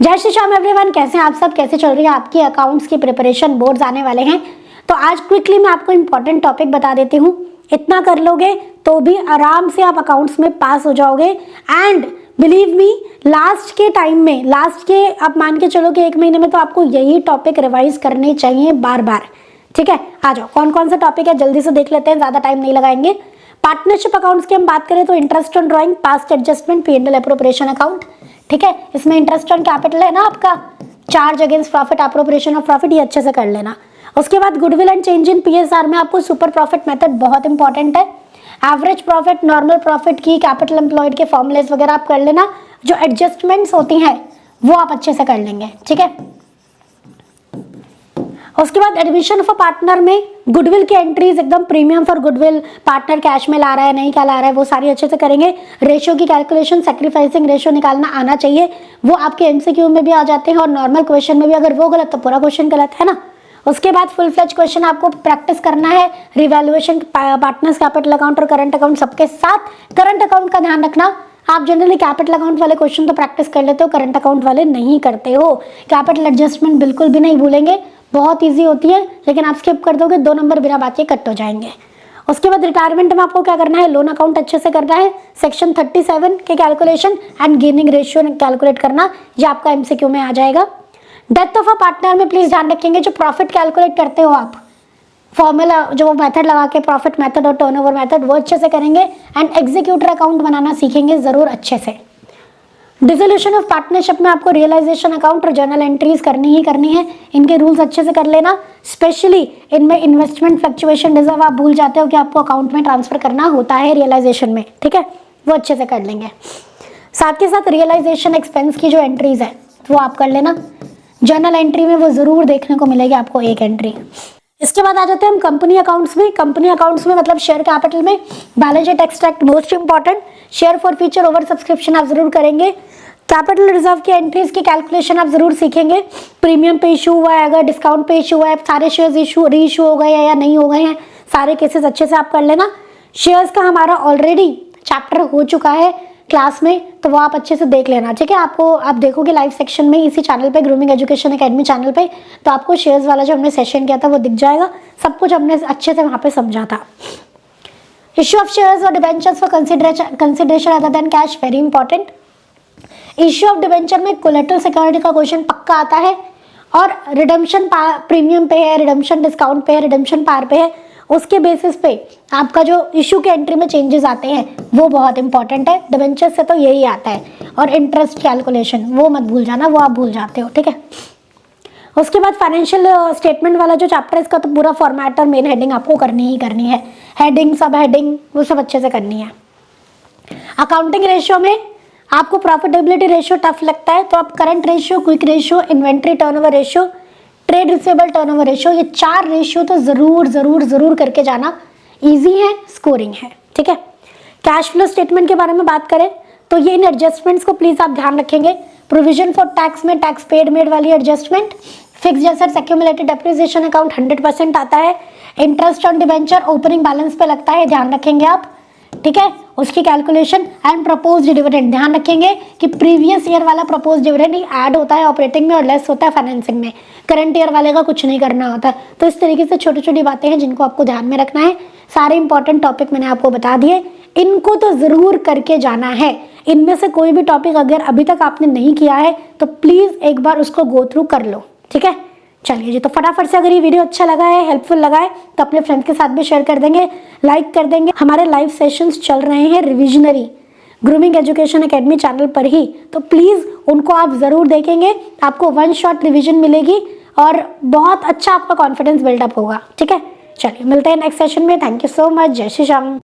जय श्री श्याम एवरीवन, कैसे हैं आप सब, कैसे चल रही है आपकी अकाउंट्स की प्रिपरेशन। बोर्ड्स आने वाले हैं तो आज क्विकली मैं आपको इंपॉर्टेंट टॉपिक बता देती हूँ। इतना कर लोगे तो भी आराम से आप अकाउंट्स में पास हो जाओगे। एंड बिलीव मी, लास्ट के टाइम में, लास्ट के आप मान के चलो कि 1 महीने में तो आपको यही टॉपिक रिवाइज करने चाहिए बार बार। ठीक है, आ जाओ कौन कौन सा टॉपिक है जल्दी से देख लेते हैं, ज्यादा टाइम नहीं लगाएंगे। पार्टनरशिप अकाउंट्स की हम बात करें तो interest on drawing, past adjustment, P&L appropriation account. ठीक है, इसमें इंटरेस्ट ऑन कैपिटल है ना आपका, charge against profit, appropriation of profit, ये अच्छे से कर लेना। उसके बाद goodwill and change in PSR में आपको सुपर प्रॉफिट मेथड बहुत इंपॉर्टेंट है। एवरेज प्रॉफिट, नॉर्मल प्रॉफिट की, कैपिटल एम्प्लॉयड के फॉर्मुलेस वगैरह आप कर लेना। जो एडजस्टमेंट्स होती हैं वो आप अच्छे से कर लेंगे। ठीक है, उसके बाद एडमिशन ऑफ पार्टनर में गुडविल की एंट्रीज एकदम premium for goodwill, partner cash में ला रहा है नहीं क्या ला रहा है वो सारी अच्छे से करेंगे। रेशियो की कैलकुलेशन, सैक्रिफाइसिंग रेशियो निकालना आना चाहिए, वो आपके MCQ में भी आ जाते हैं और नॉर्मल क्वेश्चन में भी। अगर वो गलत तो पूरा क्वेश्चन गलत है ना। उसके बाद फुल फ्लेज क्वेश्चन आपको प्रैक्टिस करना है। रिवैल्यूएशन, पार्टनर्स कैपिटल अकाउंट और करंट अकाउंट सबके साथ। करंट अकाउंट का ध्यान रखना, आप जनरली कैपिटल अकाउंट वाले क्वेश्चन तो प्रैक्टिस कर लेते हो, करंट अकाउंट वाले नहीं करते हो। कैपिटल एडजस्टमेंट बिल्कुल भी नहीं भूलेंगे, बहुत इजी होती है, लेकिन आप स्किप कर दोगे 2 नंबर बिना बात के कट हो जाएंगे। उसके बाद रिटायरमेंट में आपको क्या करना है, लोन अकाउंट अच्छे से करना है, सेक्शन 37 के calculation and gaining ratio calculate करना, ये आपका MCQ में आ जाएगा। डेथ ऑफ अ पार्टनर में प्लीज ध्यान रखेंगे, जो प्रॉफिट कैलकुलेट करते हो आप, फॉर्मूला जो मेथड लगा के, प्रॉफिट मेथड और टर्नओवर मेथड, वो अच्छे से करेंगे। एंड एग्जीक्यूटर अकाउंट बनाना सीखेंगे जरूर अच्छे से। डिसोल्यूशन ऑफ पार्टनरशिप में आपको रियलाइजेशन अकाउंट और जर्नल एंट्रीज करनी ही करनी है, इनके रूल्स अच्छे से कर लेना। स्पेशली इनमें इन्वेस्टमेंट फ्लक्चुएशन रिजर्व आप भूल जाते हो कि आपको अकाउंट में ट्रांसफर करना होता है रियलाइजेशन में। ठीक है, वो अच्छे से कर लेंगे। साथ के साथ रियलाइजेशन एक्सपेंस की जो एंट्रीज है वो आप कर लेना। जर्नल एंट्री में वो जरूर देखने को मिलेगी आपको एक एंट्री। इसके बाद आ जाते हैं हम कंपनी अकाउंट्स में। कंपनी अकाउंट्स में मतलब शेयर कैपिटल में balance sheet extract most important, share for future over subscription आप जरूर करेंगे। कैपिटल रिजर्व की एंट्रीज की कैलकुलेशन आप जरूर सीखेंगे। प्रीमियम पे इशू हुआ है, अगर डिस्काउंट पे इशू हुआ है, सारे शेयर्स इशू री इशू हो गए हैं या नहीं हो गए हैं, सारे केसेस अच्छे से आप कर लेना। शेयर्स का हमारा ऑलरेडी चैप्टर हो चुका है क्लास में, तो वो आप अच्छे से देख लेना। ठीक है, आपको आप देखोगे लाइव सेक्शन में इसी चैनल पे, ग्रूमिंग एजुकेशन एकेडमी चैनल पे, तो आपको शेयर्स वाला जो हमने सेशन किया था वो दिख जाएगा, सब कुछ हमने अच्छे से वहाँ पे समझा था। इश्यू ऑफ शेयर्स और debentures for consideration other than cash, very important. Issue of debenture में कोलेटरल सिक्योरिटी का क्वेश्चन पक्का आता है, और रिडम्पशन प्रीमियम पे है, रिडम्पशन डिस्काउंट पे है, रिडम्पशन पार पे है, उसके बेसिस पे आपका जो इशू के एंट्री में चेंजेस आते हैं वो बहुत इंपॉर्टेंट है। डिबेंचर से तो यही आता है, और इंटरेस्ट कैलकुलेशन वो मत भूल जाना, वो आप भूल जाते हो। ठीक है, उसके बाद फाइनेंशियल स्टेटमेंट वाला जो चैप्टर है, इसका तो पूरा फॉर्मेट और मेन हेडिंग आपको करनी ही करनी है। हेडिंग, सब हेडिंग वो सब अच्छे से करनी है। अकाउंटिंग रेशियो में आपको प्रॉफिटेबिलिटी रेशियो टफ लगता है तो आप current ratio, quick ratio, inventory turnover ratio, trade receivable turnover ratio, ये 4 रेशियो तो जरूर जरूर जरूर करके जाना। इजी है, स्कोरिंग है। ठीक है, कैश फ्लो स्टेटमेंट के बारे में बात करें तो ये इन एडजस्टमेंट्स को प्लीज आप ध्यान रखेंगे। प्रोविजन फॉर टैक्स में टैक्स पेड मेड वाली adjustment, fixed assets accumulated depreciation account 100% आता है। Interest on debenture opening balance पे लगता है, ध्यान रखेंगे आप। ठीक है, उसकी कैलकुलेशन एंड प्रपोज्ड डिविडेंड ध्यान रखेंगे कि प्रीवियस ईयर वाला प्रपोज्ड डिविडेंड ही ऐड होता है ऑपरेटिंग में और लेस होता है फाइनेंसिंग में, करंट ईयर वाले का कुछ नहीं करना होता। तो इस तरीके से छोटी छोटी बातें हैं जिनको आपको ध्यान में रखना है। सारे इंपॉर्टेंट टॉपिक मैंने आपको बता दिए, इनको तो जरूर करके जाना है। इनमें से कोई भी टॉपिक अगर अभी तक आपने नहीं किया है तो प्लीज एक बार उसको गो थ्रू कर लो। ठीक है, चलिए जी, तो फटाफट से अगर ये वीडियो अच्छा लगा है, हेल्पफुल लगा है, तो अपने फ्रेंड्स के साथ भी शेयर कर देंगे, लाइक कर देंगे। हमारे लाइव सेशंस चल रहे हैं revisionary grooming education academy channel पर ही, तो प्लीज उनको आप जरूर देखेंगे, आपको 1 शॉट रिविजन मिलेगी और बहुत अच्छा आपका कॉन्फिडेंस बिल्डअप होगा। ठीक है, चलिए मिलते हैं नेक्स्ट सेशन में। थैंक यू सो मच, जय श्री राम।